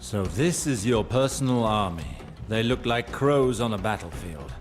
So this is your personal army. They look like crows on a battlefield.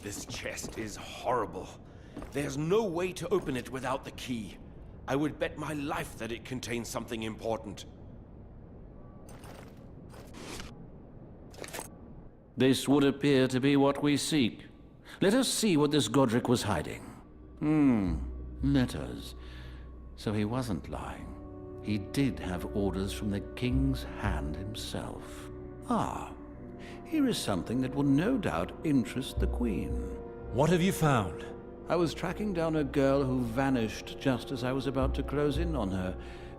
This chest is horrible. There's no way to open it without the key. I would bet my life that it contains something important. This would appear to be what we seek. Let us see what this Godric was hiding. Letters. So he wasn't lying. He did have orders from the King's Hand himself. Ah, here is something that will no doubt interest the Queen. What have you found? I was tracking down a girl who vanished just as I was about to close in on her.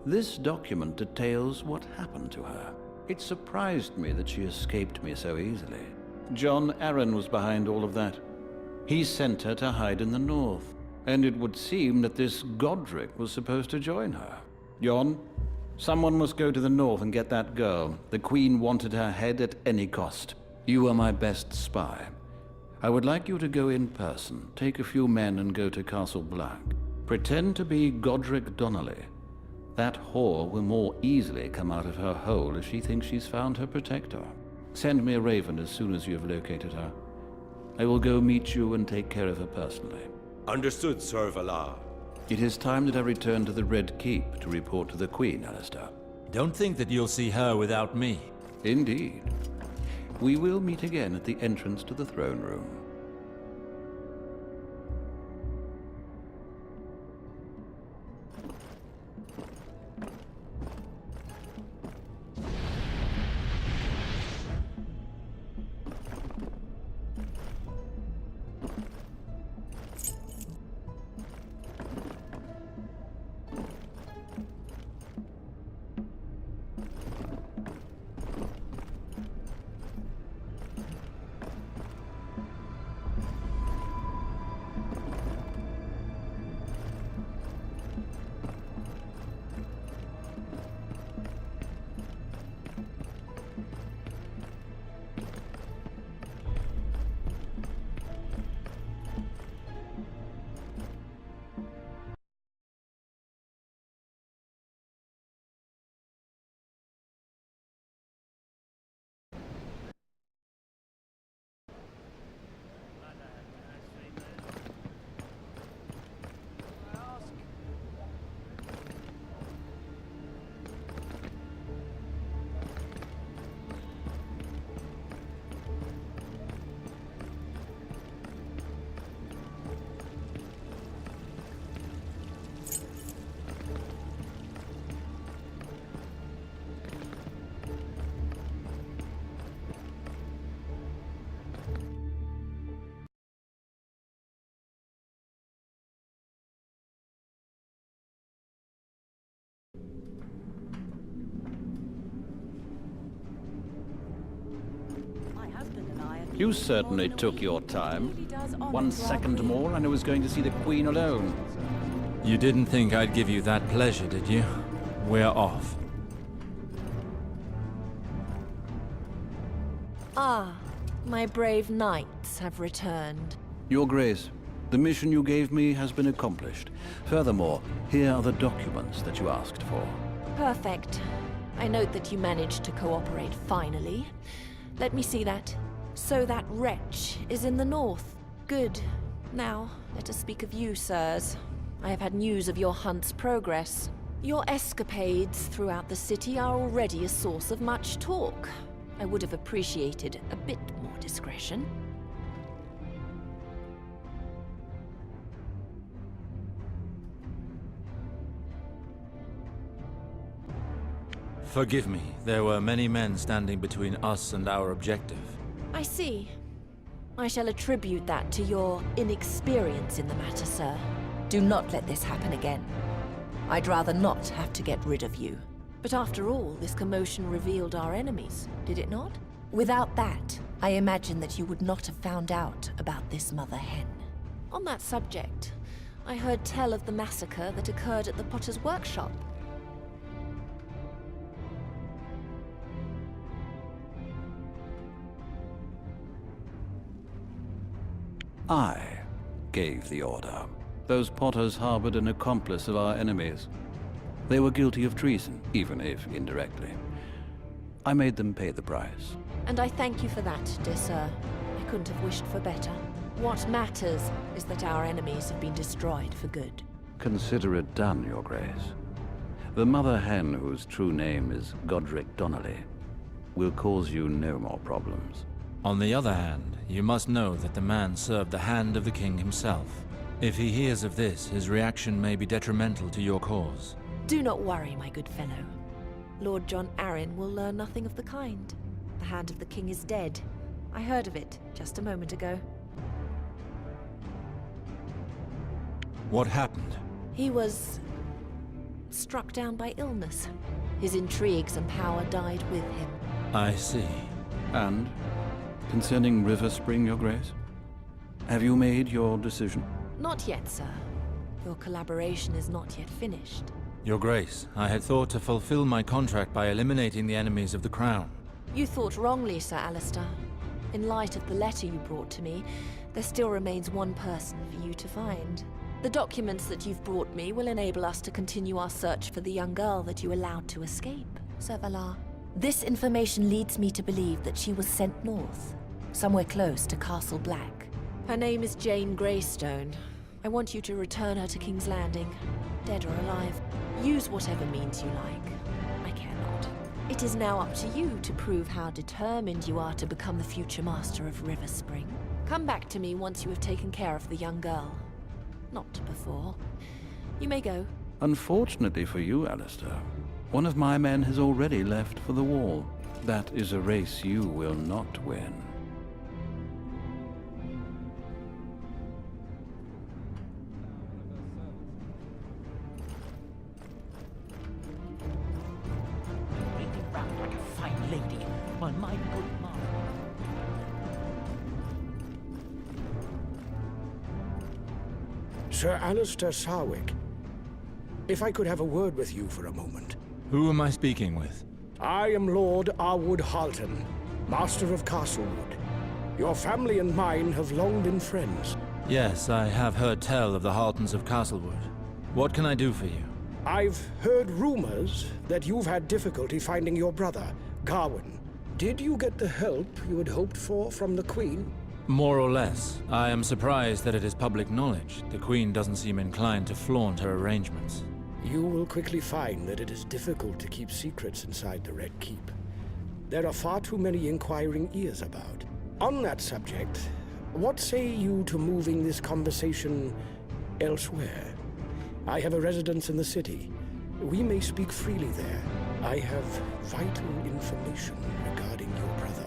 This document details what happened to her. It surprised me that she escaped me so easily. John Arryn was behind all of that. He sent her to hide in the north, and it would seem that this Godric was supposed to join her. John, someone must go to the north and get that girl. The Queen wanted her head at any cost. You are my best spy. I would like you to go in person, take a few men and go to Castle Black. Pretend to be Godric Donnelly. That whore will more easily come out of her hole if she thinks she's found her protector. Send me a raven as soon as you have located her. I will go meet you and take care of her personally. Understood, Sir Valar. It is time that I return to the Red Keep to report to the Queen, Alistair. Don't think that you'll see her without me. Indeed. We will meet again at the entrance to the throne room. You certainly took your time. 1 second more and I was going to see the Queen alone. You didn't think I'd give you that pleasure, did you? We're off. Ah, my brave knights have returned. Your Grace, the mission you gave me has been accomplished. Furthermore, here are the documents that you asked for. Perfect. I note that you managed to cooperate finally. Let me see that. So that wretch is in the north. Good. Now, let us speak of you, sirs. I have had news of your hunt's progress. Your escapades throughout the city are already a source of much talk. I would have appreciated a bit more discretion. Forgive me, there were many men standing between us and our objective. I see. I shall attribute that to your inexperience in the matter, sir. Do not let this happen again. I'd rather not have to get rid of you. But after all, this commotion revealed our enemies, did it not? Without that, I imagine that you would not have found out about this mother hen. On that subject, I heard tell of the massacre that occurred at the Potter's workshop. I gave the order. Those Potters harbored an accomplice of our enemies. They were guilty of treason, even if indirectly. I made them pay the price. And I thank you for that, dear sir. I couldn't have wished for better. What matters is that our enemies have been destroyed for good. Consider it done, Your Grace. The mother hen, whose true name is Godric Donnelly, will cause you no more problems. On the other hand, you must know that the man served the hand of the king himself. If he hears of this, his reaction may be detrimental to your cause. Do not worry, my good fellow. Lord John Arryn will learn nothing of the kind. The hand of the king is dead. I heard of it just a moment ago. What happened? He was struck down by illness. His intrigues and power died with him. I see. And concerning River Spring, Your Grace? Have you made your decision? Not yet, sir. Your collaboration is not yet finished. Your Grace, I had thought to fulfill my contract by eliminating the enemies of the Crown. You thought wrongly, Sir Alistair. In light of the letter you brought to me, there still remains one person for you to find. The documents that you've brought me will enable us to continue our search for the young girl that you allowed to escape, Sir Valar. This information leads me to believe that she was sent north, somewhere close to Castle Black. Her name is Jane Greystone. I want you to return her to King's Landing, dead or alive. Use whatever means you like. I care not. It is now up to you to prove how determined you are to become the future master of River Spring. Come back to me once you have taken care of the young girl. Not before. You may go. Unfortunately for you, Alistair, one of my men has already left for the wall. That is a race you will not win. Lady round like a fine lady, while my good mother. Sir Alistair Sarwick, if I could have a word with you for a moment. Who am I speaking with? I am Lord Arwood Halton, Master of Castlewood. Your family and mine have long been friends. Yes, I have heard tell of the Haltons of Castlewood. What can I do for you? I've heard rumors that you've had difficulty finding your brother, Gawain. Did you get the help you had hoped for from the Queen? More or less. I am surprised that it is public knowledge. The Queen doesn't seem inclined to flaunt her arrangements. You will quickly find that it is difficult to keep secrets inside the Red Keep. There are far too many inquiring ears about. On that subject, what say you to moving this conversation elsewhere? I have a residence in the city. We may speak freely there. I have vital information regarding your brother.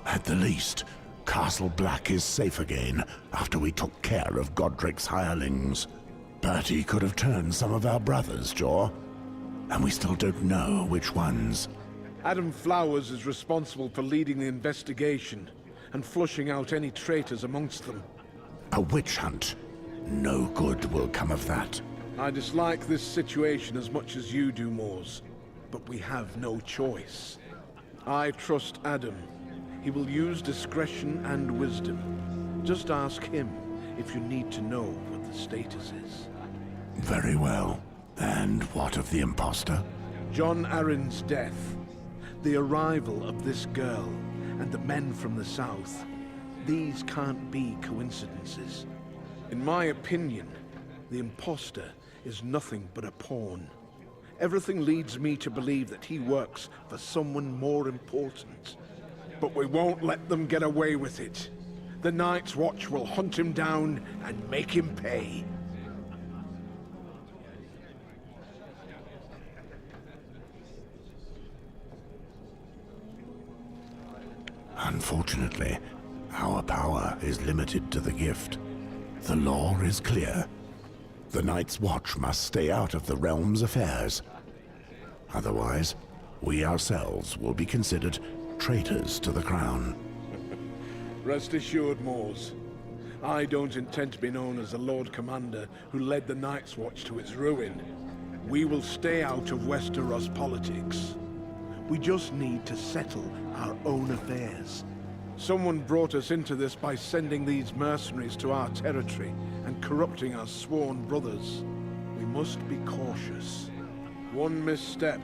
At the least, Castle Black is safe again after we took care of Godric's hirelings. Bertie could have turned some of our brothers, Jor. And we still don't know which ones. Adam Flowers is responsible for leading the investigation and flushing out any traitors amongst them. A witch hunt. No good will come of that. I dislike this situation as much as you do, Moors, but we have no choice. I trust Adam. He will use discretion and wisdom. Just ask him if you need to know what the status is. Very well. And what of the imposter? John Arryn's death, the arrival of this girl, and the men from the south. These can't be coincidences. In my opinion, the imposter is nothing but a pawn. Everything leads me to believe that he works for someone more important. But we won't let them get away with it. The Night's Watch will hunt him down and make him pay. Unfortunately, our power is limited to the gift. The law is clear. The Night's Watch must stay out of the realm's affairs. Otherwise, we ourselves will be considered traitors to the crown. Rest assured, Moors. I don't intend to be known as the Lord Commander who led the Night's Watch to its ruin. We will stay out of Westeros politics. We just need to settle our own affairs. Someone brought us into this by sending these mercenaries to our territory and corrupting our sworn brothers. We must be cautious. One misstep,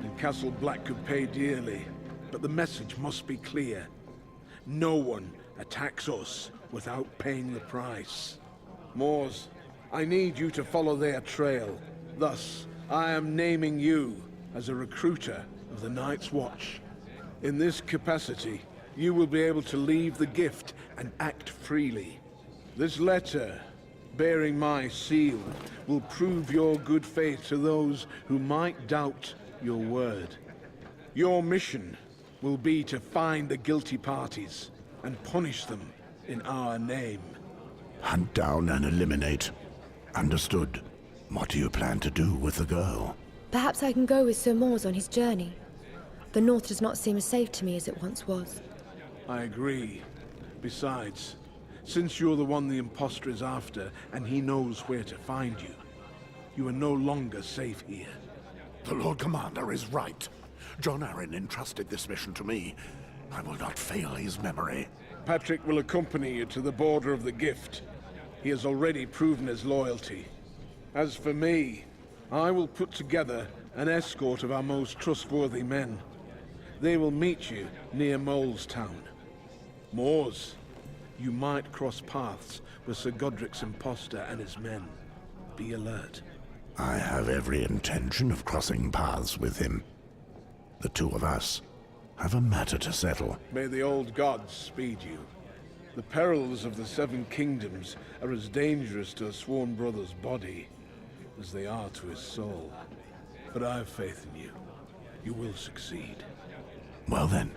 and Castle Black could pay dearly. But the message must be clear. No one attacks us without paying the price. Moors, I need you to follow their trail. Thus, I am naming you as a recruiter of the Night's Watch. In this capacity, you will be able to leave the gift and act freely. This letter, bearing my seal, will prove your good faith to those who might doubt your word. Your mission will be to find the guilty parties and punish them in our name. Hunt down and eliminate. Understood. What do you plan to do with the girl? Perhaps I can go with Sir Mors on his journey. The North does not seem as safe to me as it once was. I agree. Besides, since you're the one the impostor is after, and he knows where to find you, you are no longer safe here. The Lord Commander is right. Jon Arryn entrusted this mission to me. I will not fail his memory. Patrick will accompany you to the border of the gift. He has already proven his loyalty. As for me, I will put together an escort of our most trustworthy men. They will meet you near Molestown. Moors, you might cross paths with Sir Godric's impostor and his men. Be alert. I have every intention of crossing paths with him. The two of us have a matter to settle. May the old gods speed you. The perils of the Seven Kingdoms are as dangerous to a sworn brother's body as they are to his soul. But I have faith in you. You will succeed. Well then,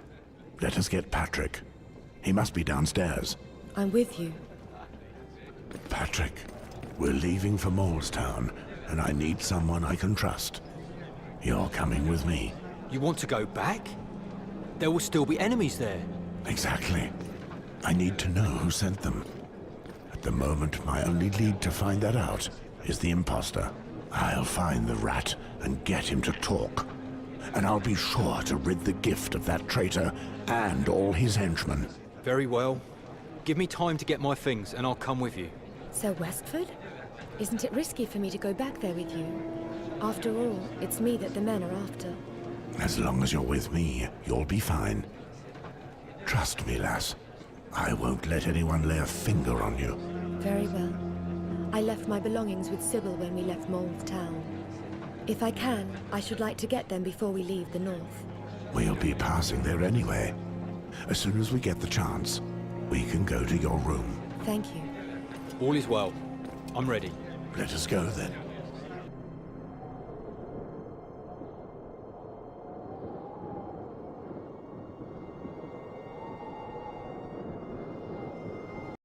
let us get Patrick. He must be downstairs. I'm with you. Patrick, we're leaving for Molestown, and I need someone I can trust. You're coming with me. You want to go back? There will still be enemies there. Exactly. I need to know who sent them. At the moment, my only lead to find that out is the imposter. I'll find the rat and get him to talk. And I'll be sure to rid the gift of that traitor and all his henchmen. Very well. Give me time to get my things and I'll come with you. Sir Westford? Isn't it risky for me to go back there with you? After all, it's me that the men are after. As long as you're with me, you'll be fine. Trust me, lass. I won't let anyone lay a finger on you. Very well. I left my belongings with Sybil when we left Molestown. If I can, I should like to get them before we leave the North. We'll be passing there anyway. As soon as we get the chance, we can go to your room. Thank you. All is well. I'm ready. Let us go then.